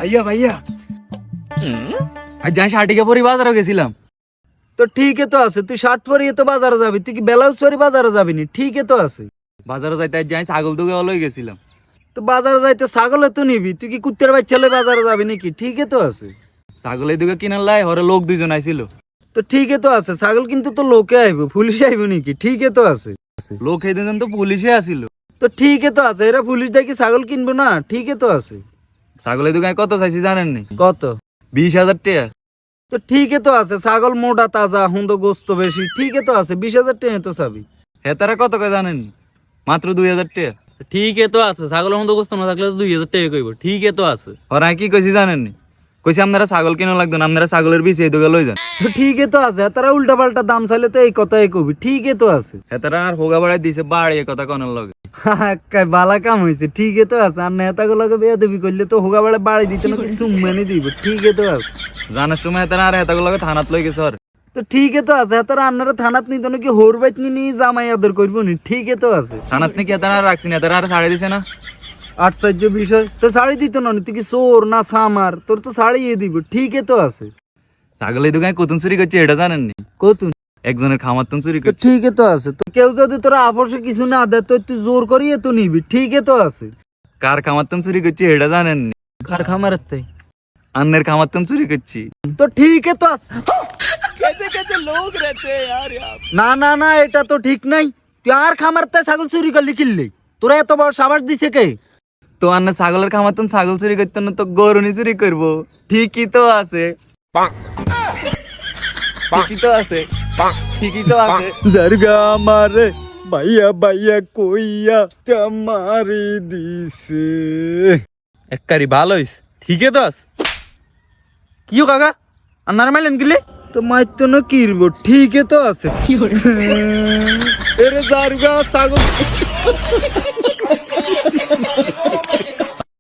ভাইয়া ভাইয়া আজ যাই শার্টিকে পরি বাজারে গেছিলাম। তো ঠিকই তো আছে, তুই শার্ট পরিয়ে তো বাজারে যাবি, তুই কি ব্লাউজ পরে বাজারে যাবি নি? ঠিকই তো আছে। বাজারে যাইতে আজ যাই ছাগল দুগে লই গেছিলাম। তো বাজারে যাইতে ছাগলে তো নিবি, তুই কি কুত্তের বাচ্চা লই বাজারে যাবি নাকি? ঠিকই তো আছে। ছাগল এই দুগে কিনার লাই হরে লোক দুইজন আইছিল। তো ঠিকই তো আছে, ছাগল কিন্তু তো লোকে আইব, পুলিশে আইব নাকি? ঠিকই তো আছে। লোক এই দুজন তো পুলিশে আসিল। তো ঠিকই তো আছে, এরা পুলিশ দেখি ছাগল কিনবো না? ঠিকই তো আছে। ছাগল এই দুগে কত চাইছি জানেন নি? কত? 20,000 টাকা। তো ঠিকই তো আছে, ছাগল মোটা তাজা, হুন্দ গোস্ত বেশি, ঠিকই তো আছে। 20,000 টাকা তো চাবি। হেতারা কত কয় জানেন নি? মাত্র 2,000 টাকা। ঠিকই তো আছে, ছাগলের মতো গোস্ত না থাকলে তো 2,000 টাকা কইব। ঠিকই তো আছে। ওরা কি কইছি জানেন নি? কইছি আপনারা ছাগল কিনা লাগতো না, আপনারা ছাগলের বিষ এই দুগে লই যান। তো ঠিকই তো আছে, তারা উল্টা পাল্টা দাম চাইলে তো এই কথাই কবি। ঠিকই তো আছে। হেতারা আর হোগা বাড়াই দিছে বাড়িয়ে কথা কনের লগে। বালা কাম হয়েছে। ঠিকই তো আছে, আর নেতাগুলোকে বেয়াদবি করলে তো হোগা বাড়ে বাড়ি দিতে নাকি সুম্মানি দিব। ঠিকই তো আছে। জানার সময় হেতারা আর হেতাগুলো লগে থানাত লই গেছে আর। তো ঠিকই তো আছে, তারা আপনারা থানাত নিত নাকি হোর বাইত নি জামাই আদর করবো নি? ঠিকই তো আছে। থানাত নাকি হেতারা আর রাখছি না, হেতারা আর ছাড়ে দিছে না। আশ্চর্য বিষয়, তো শাড়ি দিত না, তুই কি চোর না সামার? তোর তো শাড়িয়ে দিব। ঠিকই তো আছে। ছাগল এই দোকানে কতুন চুরি করছে এটা জানেন নি? কতুন? একজনের খামারতন চুরি তো করছে। ঠিকই তো আছে, তো কেউ যদি তোরা আপসে কিছু না দেয় তো তুই জোর করিয়ে তো নিবি। ঠিকই তো আছে। কার খামারতন চুরি করছে এটা জানেন নি? কার খামারের তাই? আন্নের খামারতন চুরি করছি। তো ঠিকই তো আছে। कैसे कैसे लोग रहते हैं यार यहाँ। না না না, এটা তো ঠিক নাই। তুই আর খামার তাই ছাগল চুরি করলি কিনলি? তোরা এত বড় সাবাস দিছে কে? তো আন্না ছাগলের খামারতন ছাগল চুরি করতে না তো গরুনি চুরি করবো। ঠিকই তো আছে, ঠিকই তো আছে, ঠিকই তো আছে। জারগা মারে ভাইয়া ভাইয়া কইয়া চামারি দিছে। এককারি ভালো হইছে। ঠিকই তো আছে। কিও কাকা আন্নার মাইলেন কিলে? তো মাইতো না কিরব। ঠিকই তো আছে। এরে জারগা ছাগল